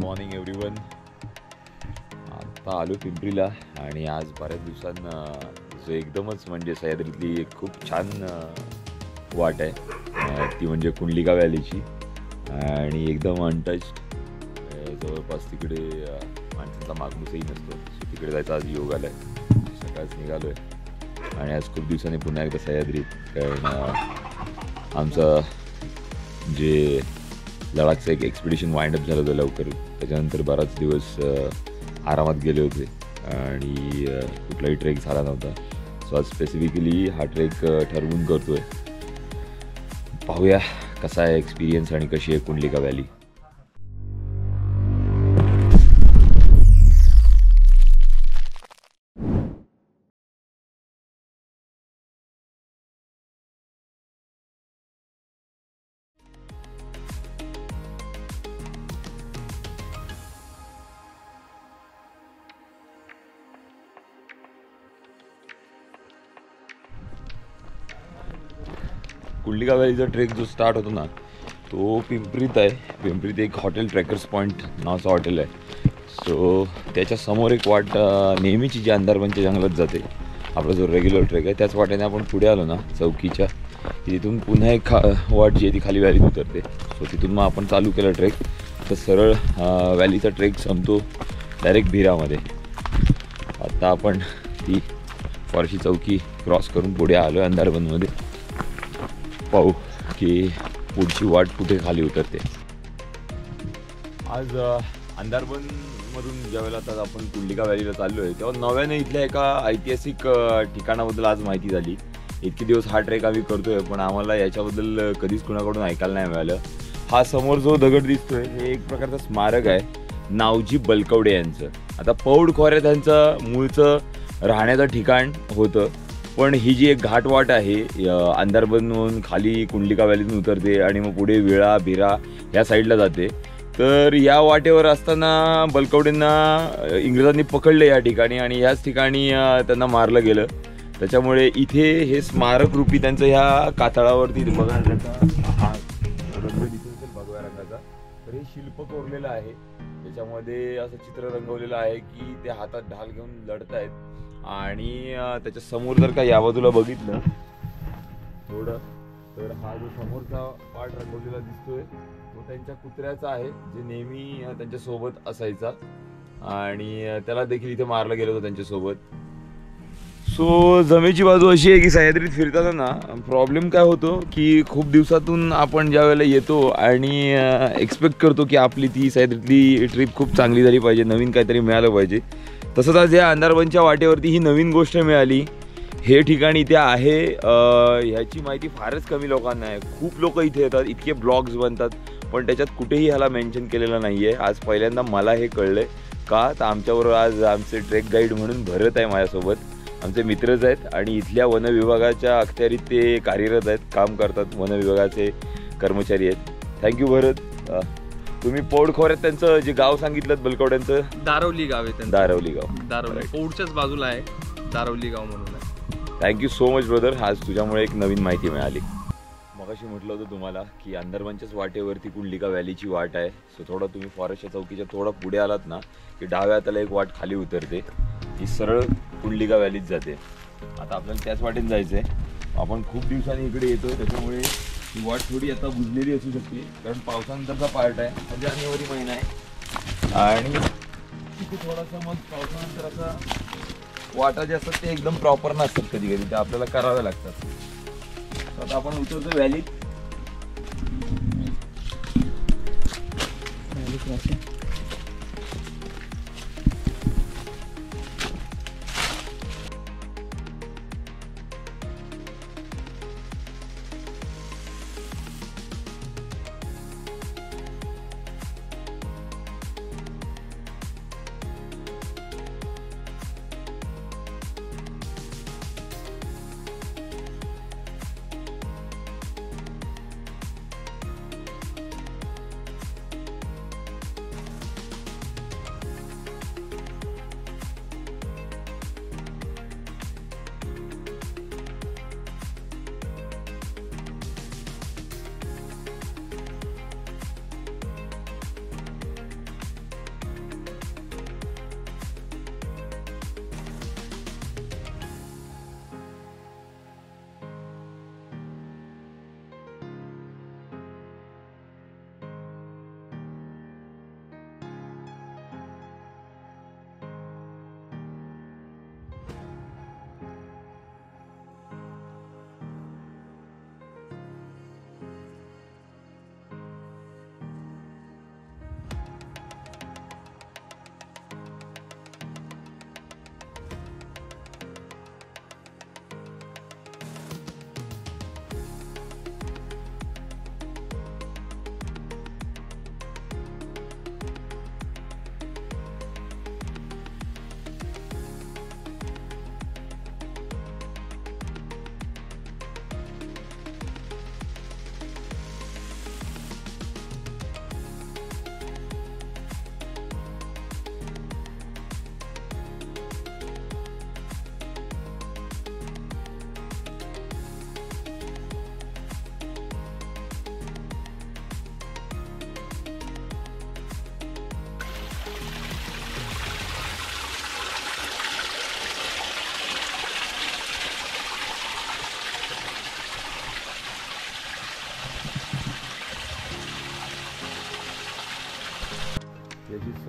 Morning everyone. आता आलो पिंपरीला आणि आज बऱ्याच दिवसांना जो एकदमच म्हणजे सह्याद्रीतली एक खूप छान वाट आहे ती म्हणजे कुंडलिका व्हॅलीची आणि एकदम अनटच्ड. जवळपास तिकडे माणसांचा मागमूसही नसतो, सो तिकडे जायचा आज योग आला आहे. सकाळच निघालो आहे आणि आज खूप दिवसांनी पुन्हा एकदा सह्याद्रीत, कारण आमचं जे लडाखचं एक एक्सपिडिशन वाइंडअप झालं होतं लवकर. त्याच्यानंतर बराच दिवस आरामात गेले होते आणि कुठलाही ट्रेक झाला नव्हता. सो आज स्पेसिफिकली हा ट्रेक ठरवून करतो आहे. पाहूया कसा आहे एक्सपिरियन्स आणि कशी आहे कुंडलिका व्हॅली. कुंडलिका व्हॅलीचा ट्रेक जो स्टार्ट होतो ना तो पिंपरीत आहे. पिंपरीत एक हॉटेल ट्रेकर्स पॉईंट नावाचं हॉटेल आहे. सो त्याच्या समोर एक वाट नेहमीची जी अंधारवनच्या जंगलात जाते, आपला जो रेग्युलर ट्रेक आहे त्याच वाटेने आपण पुढे आलो ना चौकीच्या, तिथून पुन्हा एक वाट जी आहे ती खाली व्हॅलीत उतरते. सो तिथून मग आपण चालू केलं ट्रेक तर सरळ व्हॅलीचा ट्रेक संपतो डायरेक्ट भिरामध्ये. आता आपण ती फॉरशी चौकी क्रॉस करून पुढे आलो आहे अंधारवनमध्ये. पाहू की पुढची वाट कुठे खाली उतरते. आज अंधारवनमधून ज्यावेळेला आता आपण कुंडलिका व्हॅलीला चाललो आहे तेव्हा नव्याने इथल्या एका ऐतिहासिक ठिकाणाबद्दल आज माहिती झाली. इतके दिवस हा ट्रेक आम्ही करतोय पण आम्हाला याच्याबद्दल कधीच कुणाकडून ऐकायला नाही मिळालं. हा समोर जो दगड दिसतोय हे एक प्रकारचं स्मारक आहे नावजी बलकवडे यांचं. आता पौड खोऱ्यात त्यांचं मूळचं राहण्याचं ठिकाण होतं, पण ही जी एक घाटवाट आहे अंधारवनहून खाली कुंडलिका व्हॅलीतून उतरते आणि मग पुढे वेळा भिरा ह्या साईडला जाते. तर या वाटेवर असताना बलकवडेंना इंग्रजांनी पकडले या ठिकाणी आणि ह्याच ठिकाणी त्यांना मारलं गेलं. त्याच्यामुळे इथे हे स्मारक रूपी त्यांचं ह्या कातळावरती बघा हा रंग दिसेल भगव्या रंगाचा, तर हे शिल्प कोरलेलं आहे. त्याच्यामध्ये असं चित्र रंगवलेलं आहे की ते हातात ढाल घेऊन लढत आहेत आणि त्याच्या समोर जर का या बाजूला बघितलं थोडं तर हा जो समोरचा पार्ट रंगवलेला दिसतोय तो त्यांच्या कुत्र्याचा आहे जे नेहमी त्यांच्यासोबत असायचा आणि त्याला देखील इथे मारलं गेलं होतं त्यांच्यासोबत. सो जमेची बाजू अशी आहे की सह्याद्रीत फिरताना ना प्रॉब्लेम काय होतो की खूप दिवसातून आपण ज्या वेळेला येतो आणि एक्सपेक्ट करतो की आपली ती सह्याद्रीतली ट्रिप खूप चांगली झाली पाहिजे, नवीन काहीतरी मिळालं पाहिजे. तसंच आज या अंधारवनच्या वाटेवरती ही नवीन गोष्ट मिळाली. हे ठिकाण इथे आहे ह्याची माहिती फारच कमी लोकांना आहे. खूप लोक इथे येतात, इतके ब्लॉग्स बनतात, पण त्याच्यात कुठेही ह्याला मेन्शन केलेलं नाही आहे. आज पहिल्यांदा मला हे कळलं आहे. का तर आमच्याबरोबर आज आमचे ट्रेक गाईड म्हणून भरत आहे माझ्यासोबत. आमचे मित्रच आहेत आणि इथल्या वन विभागाच्या अखत्यारीत ते कार्यरत आहेत, काम करतात, वन विभागाचे कर्मचारी आहेत. थँक्यू भरत. तुम्ही पौड खोऱ्यात त्यांचं जे गाव सांगितलं बलकवड्यांचं दारवली गाव आहे त्यांचं. दारवली गाव, दारवली पौडच्याच बाजूला आहे, दारवली गाव म्हणून आहे. Thank you so much brother. आज तुझ्यामुळे एक नवीन माहिती मिळाली. मगाशी म्हटलं होतं तुम्हाला की अंधारवनच्याच वाटेवरती कुंडलिका व्हॅलीची वाट आहे. सो थोडं तुम्ही फॉरेस्टच्या चौकीच्या थोडं पुढे आलात ना की डाव्या हाताला एक वाट खाली उतरते, ही सरळ कुंडलिका व्हॅलीत जाते. आता आपल्याला त्याच वाटेत जायचं आहे. आपण खूप दिवसांनी इकडे येतो त्याच्यामुळे ही वाट थोडी आता बुजलेली असू शकते, कारण पावसानंतरचा पार्ट आहे, हा जानेवारी महिना आहे आणि तिथे थोडासा मग पावसानंतर असा वाटा जे असतात ते एकदम प्रॉपर नसतात, कधी कधी ते आपल्याला कराव्या लागतात. आता आपण उतरतो व्हॅलीत.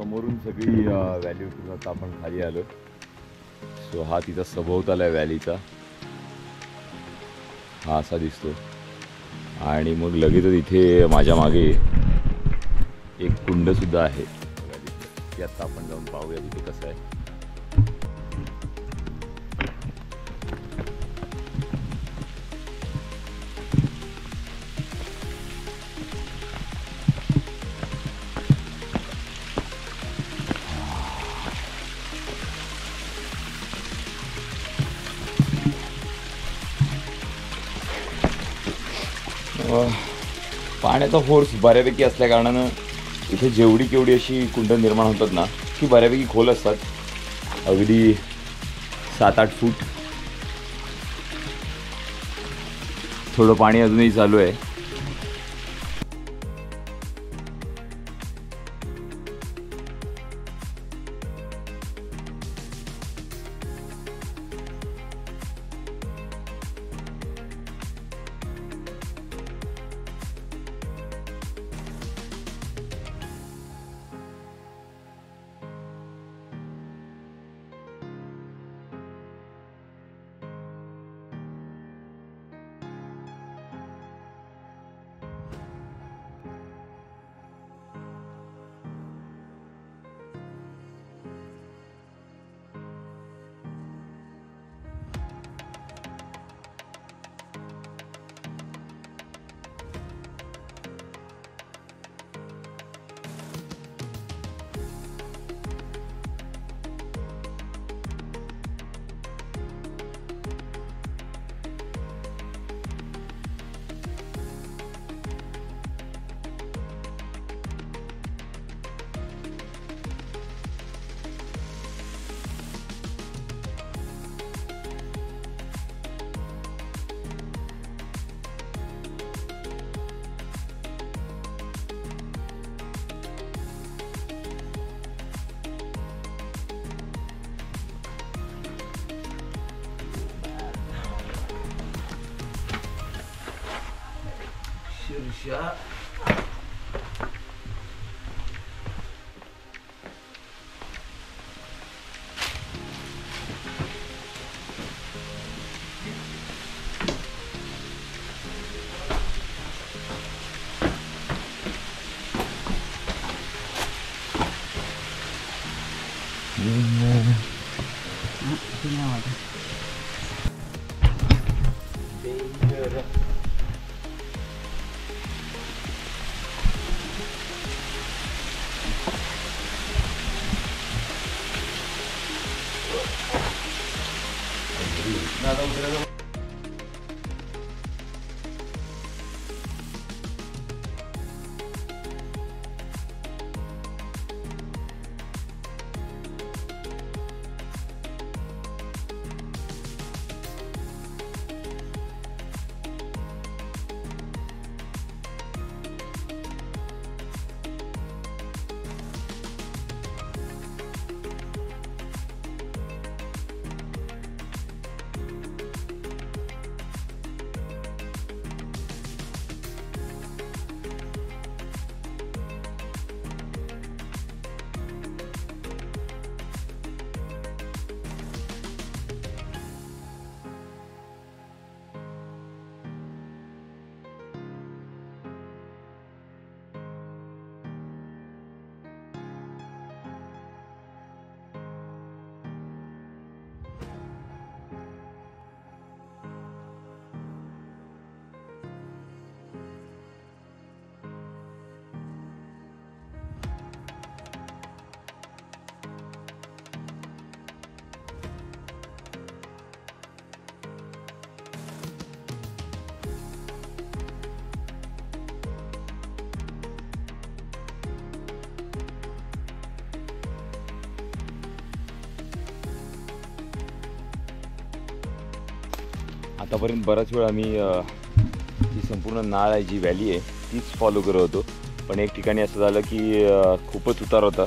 समोरून सगळी व्हॅली उतरून आता आपण खाली आलो. सो हा तिचा सभोवताल आहे व्हॅलीचा, हा असा दिसतो. आणि मग लगेचच इथे माझ्या मागे एक कुंड सुद्धा आहे व्हॅलीचं, ते आता आपण जाऊन पाहूया तिथे कसं आहे. पाण्याचा फोर्स बऱ्यापैकी असल्या कारणानं इथे जेवढी केवढी अशी कुंड निर्माण होतात ना, ती बऱ्यापैकी खोल असतात, अगदी 7-8 फूट. थोडं पाणी अजूनही चालू आहे. आतापर्यंत बराच वेळ आम्ही जी संपूर्ण नाळ आहे, जी व्हॅली आहे, तीच फॉलो करत होतो. पण एक ठिकाणी असं झालं की खूपच उतार होता,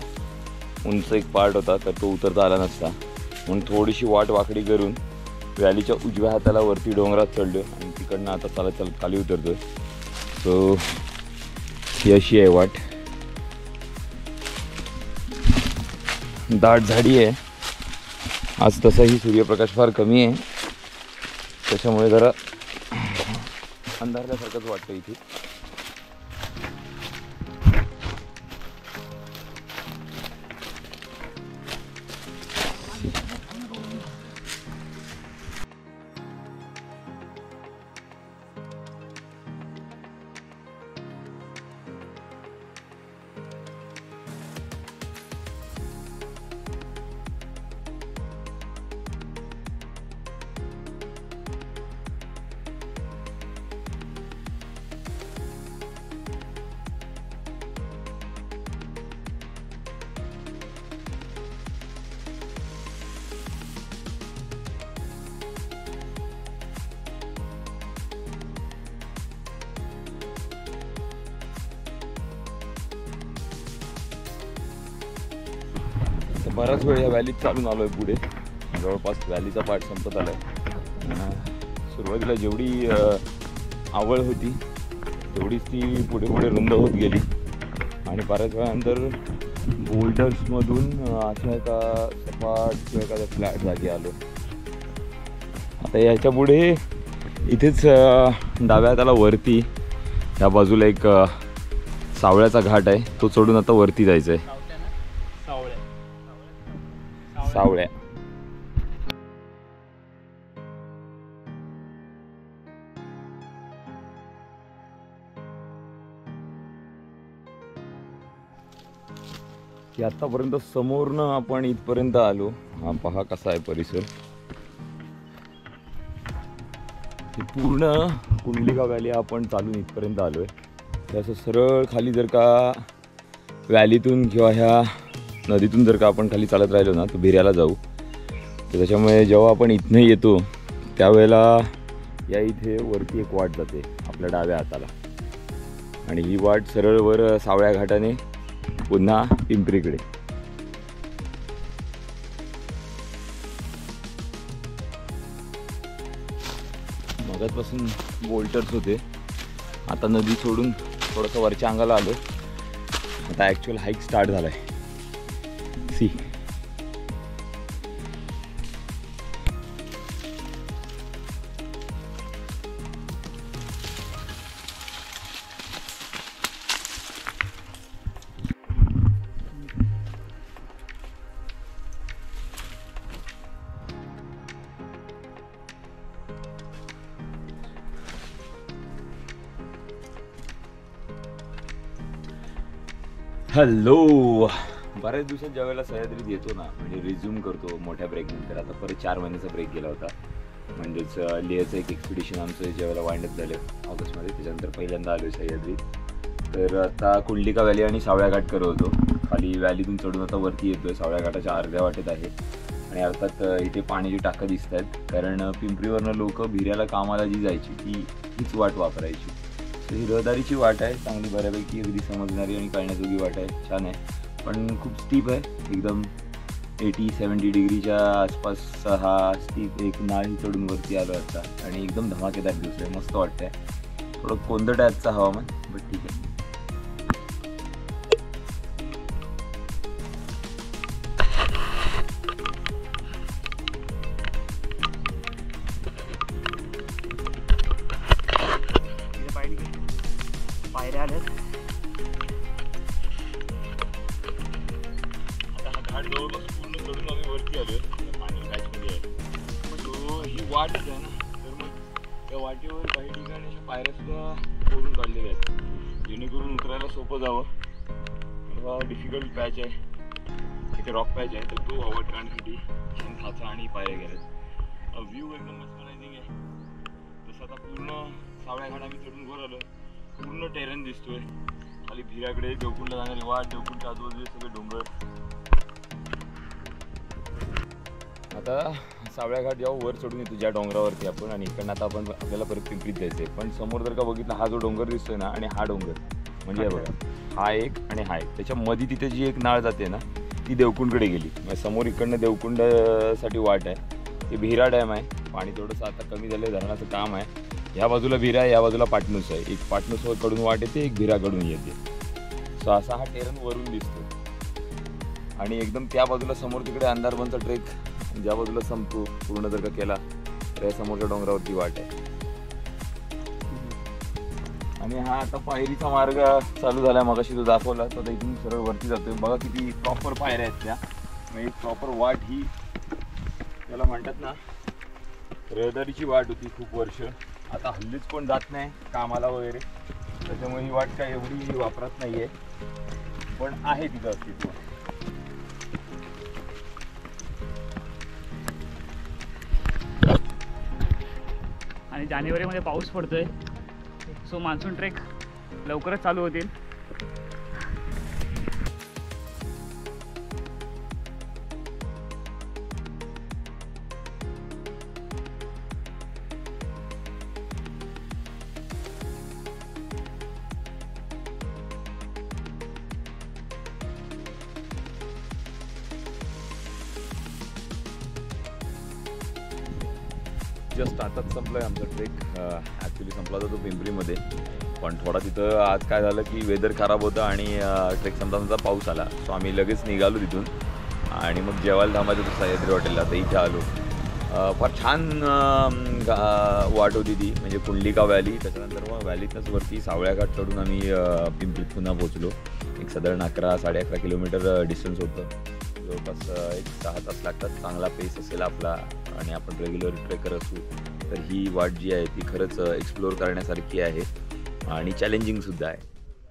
उंच एक पार्ट होता, तर तो उतरता आला नसता. म्हणून थोडीशी वाट वाकडी करून व्हॅलीच्या उजव्या हाताला वरती डोंगरात चढलो आणि तिकडनं आता चालत खाली उतरतो. सो ही अशी आहे वाट. दाट झाडी आहे. आज तसाही सूर्यप्रकाश फार कमी आहे, त्याच्यामुळे जरा अंधारल्यासारखंच वाटतं इथे. बराच वेळ या व्हॅलीत चालून आलो आहे. पुढे जवळपास व्हॅलीचा पार्ट संपत आला आहे. सुरुवातीला जेवढी आवळ होती तेवढीच ती पुढे पुढे रुंद होत गेली आणि बऱ्याच वेळानंतर बोल्डर्समधून अशा एका सपाट किंवा एखाद्या फ्लॅट जागी आलो. आता याच्या पुढे इथेच डाव्या हाताला वरती ह्या बाजूला एक सावळ्याचा घाट आहे, तो चढून आता वरती जायचं आहे. सावळ्या की आतापर्यंत समोरनं आपण इथपर्यंत आलो. हा पहा कसा आहे परिसर. पूर्ण कुंडलिका व्हॅली आपण चालून इथपर्यंत आलोय. असं सरळ खाली जर का व्हॅलीतून किंवा ह्या नदीतून जर का आपण खाली चालत राहिलो ना तर भिऱ्याला जाऊ. तर त्याच्यामुळे जेव्हा आपण इथनं येतो त्यावेळेला या इथे वरती एक वाट जाते आपल्या डाव्या हाताला आणि ही वाट सरळ वर सावळ्या घाटाने पुन्हा पिंपरीकडे. मगाचपासून बोल्टर्स होते, आता नदी सोडून थोडंसं वरच्या अंगाला आलो. आता ॲक्च्युअल हाईक स्टार्ट झाला आहे. सी हॅलो. बऱ्याच दिवसात ज्या वेळेला सह्याद्रीत येतो ना म्हणजे रिझ्यूम करतो मोठ्या ब्रेकनंतर. आता परत 4 महिन्याचा ब्रेक गेला होता. म्हणजेच लेहचं एक एक्सपिडिशन आमचं ज्या वेळेला वाइंडअप झालं ऑगस्टमध्ये, त्याच्यानंतर पहिल्यांदा आलो सह्याद्रीत. तर आता कुंडलिका व्हॅली आणि सावळ्या घाट करत होतो. खाली व्हॅलीतून चढून आता वरती येतोय. सावळ्या घाटाच्या अर्ध्या वाटेत आहे आणि अर्थात इथे पाण्याची टाकं दिसत आहेत, कारण पिंपरीवरनं लोक भिऱ्याला कामाला जी जायची ती हीच वाट वापरायची. तर ही रहदारीची वाट आहे, चांगली बऱ्यापैकी अगदी समजणारी आणि कळण्याजोगी वाट आहे. छान आहे पण खूप स्टीप आहे एकदम. 80-70 डिग्रीच्या आसपास हा स्टीप एक नाळी चढून वरती आलो आता आणि एकदम धमाकेदार दिसतोय. मस्त वाटतंय. थोडं कोंदट आहे आजचं हवामान, बट ठीक आहे. पायऱ्या आल्यात. आता हा घाट जवळपास पूर्ण चढून आम्ही वरती आलोय. पाणी बॅचमध्ये आहे. तो ही वाटच आहे ना, तर मग त्या वाटेवर काही ठिकाणी अशा पायऱ्या सुद्धा करून काढलेल्या आहेत जेणेकरून उतरायला सोपं जावं. हा डिफिकल्ट पॅच आहे, इथे रॉक पॅच आहे, तर तो अवॉइड करण्यासाठी खाचा आणि पायऱ्या गेल्यात. व्ह्यू एकदम मस्मरायझिंग आहे. तसं आता पूर्ण सावळ्या घाट आम्ही चढून वर आलो. पूर्ण टेरेन दिसतोय. खाली भिऱ्याकडे देवकुंडला जाणारी वाट, देवकुंडच्या आजूबाजूला सगळे डोंगर. आता सावळ्या घाट जेव्हा वर चढून येतो ज्या डोंगरावरती आपण, आणि इकडनं आता आपण आपल्याला परत पिंपरीत जायचं आहे. पण समोर जर का बघितलं हा जो डोंगर दिसतोय ना आणि हा डोंगर म्हणजे बघा हा एक आणि हा एक, त्याच्यामध्ये तिथे जी एक नाळ जाते ना ती देवकुंडकडे गेली. समोर इकडनं देवकुंडसाठी वाट आहे. ते भिरा डॅम आहे. पाणी थोडंसं आता कमी झालं, धरणाचं काम आहे. या बाजूला भिरा आहे, या बाजूला पाटणूस आहे. एक पाटणूस कडून वाट येते, एक भिराकडून येते. सो असा हा टेरन वरून दिसतो. आणि एकदम त्या बाजूला समोर तिकडे अंधारबनचा ट्रेक ज्या बाजूला संपतो पूर्ण जर का केला तर या समोरच्या डोंगरावरती वाट आहे. आणि हा आता पायरीचा मार्ग चालू झाला, मगाशी तो दाखवला, तर आता इथून सरळ वरती जातोय. बघा किती प्रॉपर पायऱ्या आहेत त्या, म्हणजे प्रॉपर वाट ही त्याला म्हणतात ना, रहदारीची वाट होती खूप वर्ष. आता हल्लीच कोण जात नाही कामाला वगैरे, त्याच्यामुळे ही वाट काय एवढी वापरत नाहीये, पण आहे तिथं अस्तित्व. आणि जानेवारीमध्ये पाऊस पडतोय, सो मान्सून ट्रेक लवकरच चालू होतील. जस्ट आताच संपलाय आमचा ट्रेक. ॲक्च्युली संपला होता तो पिंपरीमध्ये, पण थोडा तिथं आज काय झालं की वेदर खराब होतं आणि ट्रेक संपता पाऊस आला. सो आम्ही लगेच निघालो तिथून आणि मग जेवायला थांबायचं होतं सह्याद्री हॉटेलला, तर इथे आलो. फार छान वाट होती ती, म्हणजे कुंडलिका व्हॅली, त्याच्यानंतर मग व्हॅलीतच वरती सावळ्याघाट चढून आम्ही पिंपरीत पुन्हा पोहोचलो. एक साधारण 11-11.5 किलोमीटर डिस्टन्स होतं. जवळपास एक 6 तास लागतात. चांगला पेस असेल आपला आणि आपण रेग्युलर ट्रेकर असू तर ही वाट जी आहे ती खरंच एक्सप्लोअर करण्यासारखी आहे आणि चॅलेंजिंग सुद्धा आहे.